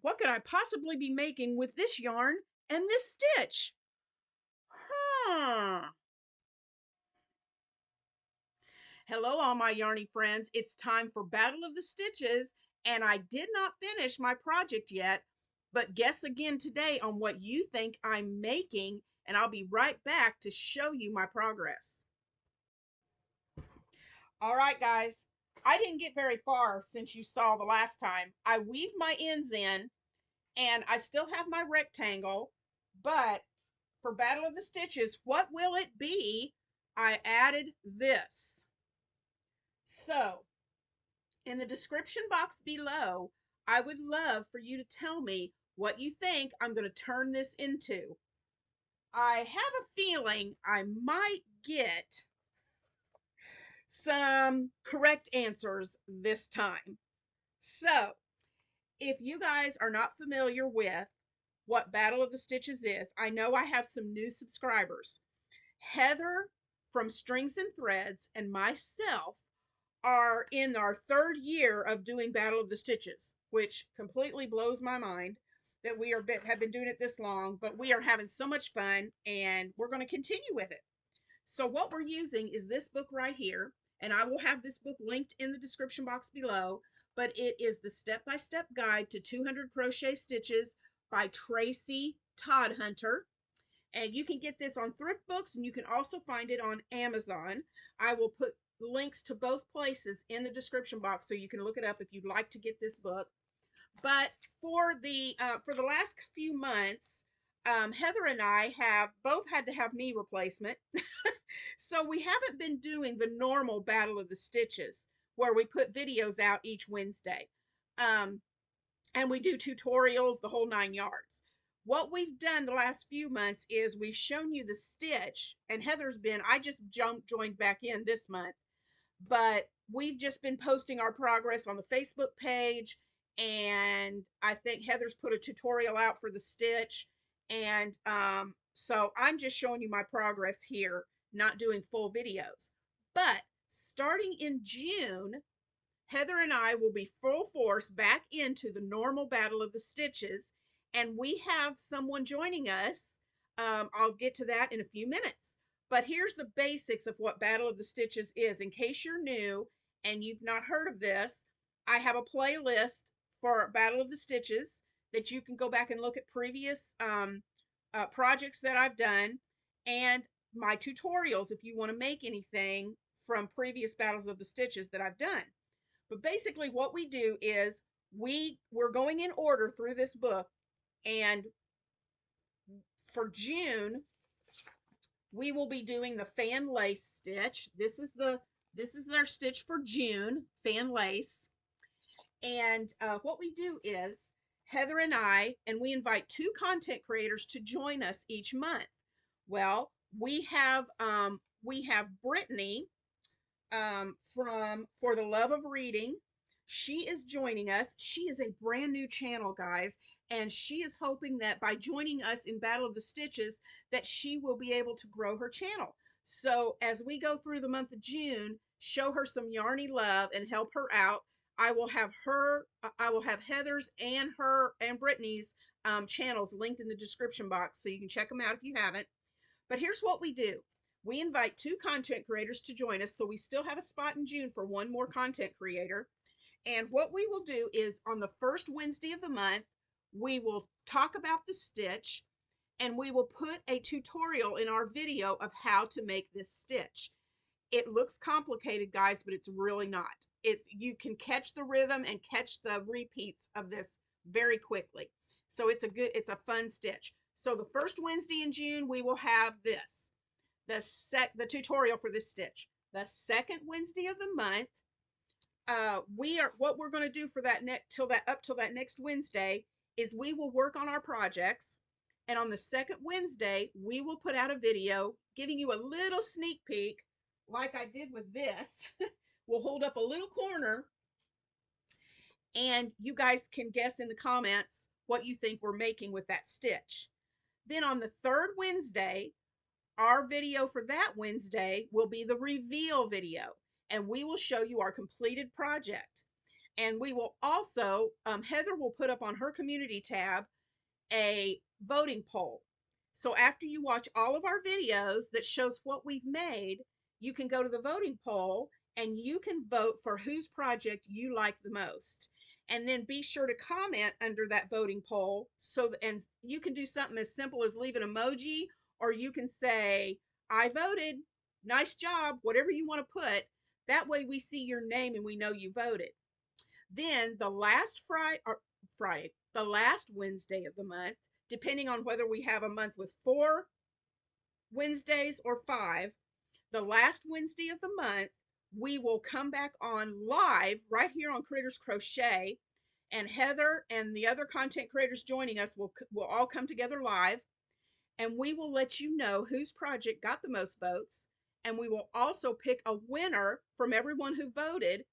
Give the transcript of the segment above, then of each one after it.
What could I possibly be making with this yarn and this stitch? Huh. Hello, all my yarny friends. It's time for Battle of the Stitches, and I did not finish my project yet, but guess again today on what you think I'm making, and I'll be right back to show you my progress. All right, guys. I didn't get very far since you saw the last time. I weaved my ends in, and I still have my rectangle, but for Battle of the Stitches, what will it be? I added this. So, in the description box below, I would love for you to tell me what you think I'm going to turn this into. I have a feeling I might get some correct answers this time. So, if you guys are not familiar with what Battle of the Stitches is, I know I have some new subscribers. Heather from Strings and Threads and myself are in our third year of doing Battle of the Stitches, which completely blows my mind that we have been doing it this long, but we are having so much fun and we're going to continue with it. So what we're using is this book right here, and I will have this book linked in the description box below, but it is the step-by-step guide to 200 crochet stitches by Tracy Toddhunter. And you can get this on thrift books, and you can also find it on Amazon. I will put links to both places in the description box so you can look it up if you'd like to get this book. But for the last few months, Heather and I have both had to have knee replacement. So we haven't been doing the normal Battle of the Stitches where we put videos out each Wednesday. And we do tutorials, the whole 9 yards. What we've done the last few months is we've shown you the stitch, and Heather's been, I just joined back in this month, but we've just been posting our progress on the Facebook page, and I think Heather's put a tutorial out for the stitch, and so I'm just showing you my progress here, not doing full videos. But starting in June, Heather and I will be full force back into the normal Battle of the Stitches, and we have someone joining us. I'll get to that in a few minutes. But here's the basics of what Battle of the Stitches is. In case you're new and you've not heard of this, I have a playlist for Battle of the Stitches that you can go back and look at previous projects that I've done, and my tutorials if you want to make anything from previous Battles of the Stitches that I've done. But basically what we do is we're going in order through this book, and for June we will be doing the fan lace stitch. This is their stitch for June, fan lace. And what we do is Heather and we invite 2 content creators to join us each month. Well, we have Brittany from For the Love of Reading. She is joining us. She is a brand new channel, guys, and she is hoping that by joining us in Battle of the Stitches that she will be able to grow her channel. So as we go through the month of June, show her some yarny love and help her out. I will have Heather's and Brittany's channels linked in the description box so you can check them out if you haven't. But here's what we do. We invite 2 content creators to join us, so we still have a spot in June for 1 more content creator. And what we will do is on the first Wednesday of the month, we will talk about the stitch, and we will put a tutorial in our video of how to make this stitch. It looks complicated, guys, but it's really not. You can catch the rhythm and catch the repeats of this very quickly. So it's a fun stitch. So the first Wednesday in June, we will have this. The tutorial for this stitch. The second Wednesday of the month, what we're going to do for that up till that next Wednesday is we will work on our projects, and on the second Wednesday we will put out a video giving you a little sneak peek like I did with this. We'll hold up a little corner and you guys can guess in the comments what you think we're making with that stitch. Then on the third Wednesday, our video for that Wednesday will be the reveal video, and we will show you our completed project. And we will also, Heather will put up on her community tab a voting poll. So after you watch all of our videos that shows what we've made, you can go to the voting poll and you can vote for whose project you like the most. And then be sure to comment under that voting poll. And you can do something as simple as leave an emoji, or you can say, I voted, nice job, whatever you want to put. That way we see your name and we know you voted. Then the last the last Wednesday of the month, depending on whether we have a month with 4 Wednesdays or 5, the last Wednesday of the month, we will come back on live right here on Critters Crochet, and Heather and the other content creators joining us will all come together live, and we will let you know whose project got the most votes, and we will also pick a winner from everyone who voted.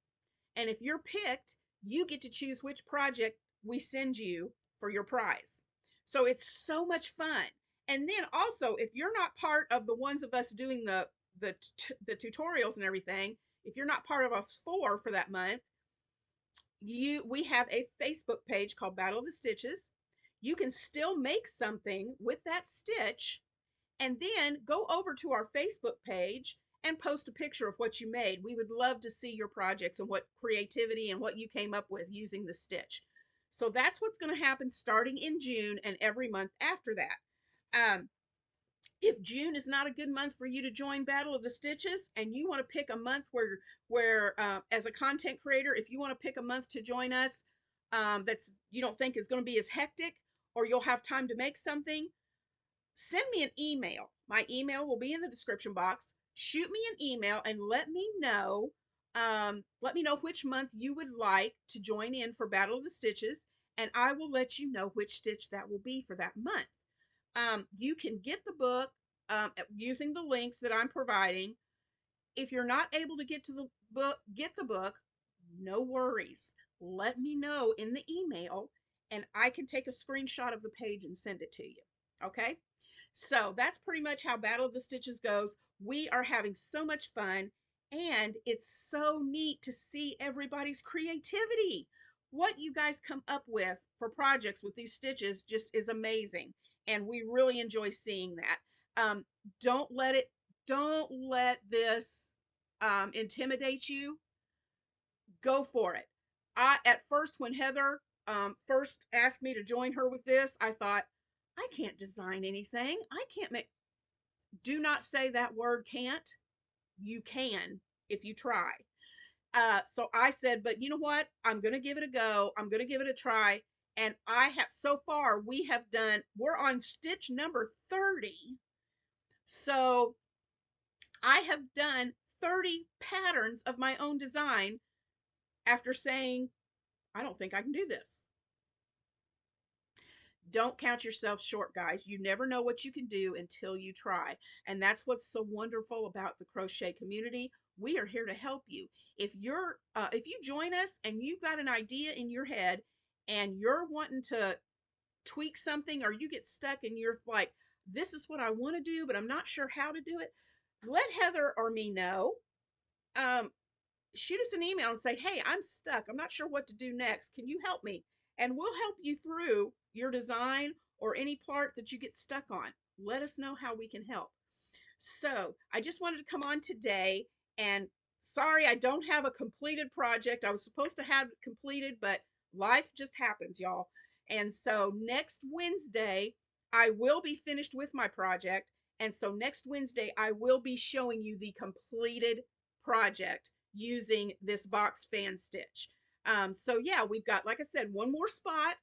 And if you're picked, you get to choose which project we send you for your prize. So it's so much fun. And then also, if you're not part of the ones of us doing the tutorials and everything, if you're not part of us 4 for that month, we have a Facebook page called Battle of the Stitches. You can still make something with that stitch, and then go over to our Facebook page and post a picture of what you made. We would love to see your projects and what creativity and what you came up with using the stitch. So that's what's going to happen starting in June and every month after that. If June is not a good month for you to join Battle of the Stitches, and you want to pick a month where as a content creator, if you want to pick a month to join us, that's you don't think is going to be as hectic, or you'll have time to make something, send me an email. My email will be in the description box. Shoot me an email and let me know. Let me know which month you would like to join in for Battle of the Stitches, and I will let you know which stitch that will be for that month. You can get the book using the links that I'm providing. If you're not able to get the book, no worries. Let me know in the email, and I can take a screenshot of the page and send it to you. Okay? So that's pretty much how Battle of the Stitches goes. We are having so much fun, and it's so neat to see everybody's creativity. What you guys come up with for projects with these stitches just is amazing, and we really enjoy seeing that. Um, don't let it, don't let this intimidate you. Go for it. At first, when Heather first asked me to join her with this, I thought, I can't design anything. I can't make. Do not say that word can't. You can if you try. So I said, but you know what? I'm going to give it a go. I'm going to give it a try. And so far, we're on stitch number 30. So I have done 30 patterns of my own design after saying, I don't think I can do this. Don't count yourself short, guys. You never know what you can do until you try. And that's what's so wonderful about the crochet community. We are here to help you. If you join us and you've got an idea in your head and you're wanting to tweak something, or you get stuck and you're like, this is what I want to do, but I'm not sure how to do it, let Heather or me know. Shoot us an email and say, hey, I'm stuck. I'm not sure what to do next. Can you help me? And we'll help you through your design or any part that you get stuck on. Let us know how we can help. So I just wanted to come on today, and sorry, I don't have a completed project. I was supposed to have it completed, but life just happens, y'all. And so next Wednesday, I will be finished with my project. And so next Wednesday, I will be showing you the completed project using this boxed fan stitch. So yeah, we've got, like I said, one more spot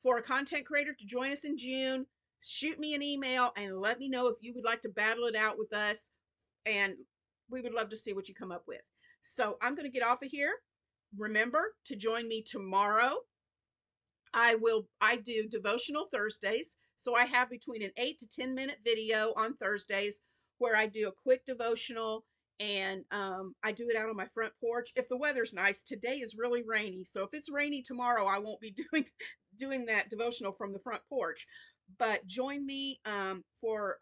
for a content creator to join us in June. Shoot me an email and let me know if you would like to battle it out with us, and we would love to see what you come up with. So I'm going to get off of here. Remember to join me tomorrow. I do devotional Thursdays. So I have between an 8 to 10 minute video on Thursdays where I do a quick devotional, and I do it out on my front porch. If the weather's nice, today is really rainy. So if it's rainy tomorrow, I won't be doing that devotional from the front porch. But join me for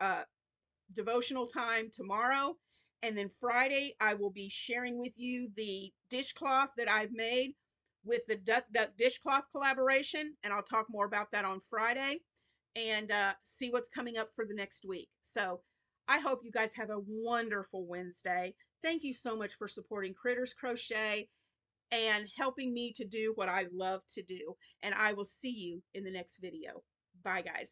devotional time tomorrow. And then Friday, I will be sharing with you the dishcloth that I've made with the Duck Duck dishcloth collaboration, and I'll talk more about that on Friday, and see what's coming up for the next week. So I hope you guys have a wonderful Wednesday. Thank you so much for supporting Critters Crochet and helping me to do what I love to do. And I will see you in the next video. Bye, guys.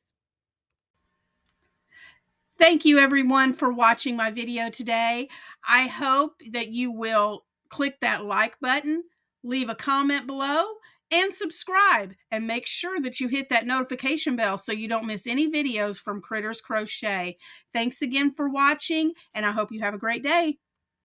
Thank you, everyone, for watching my video today. I hope that you will click that like button, leave a comment below, and subscribe. And make sure that you hit that notification bell so you don't miss any videos from Critters Crochet. Thanks again for watching, and I hope you have a great day.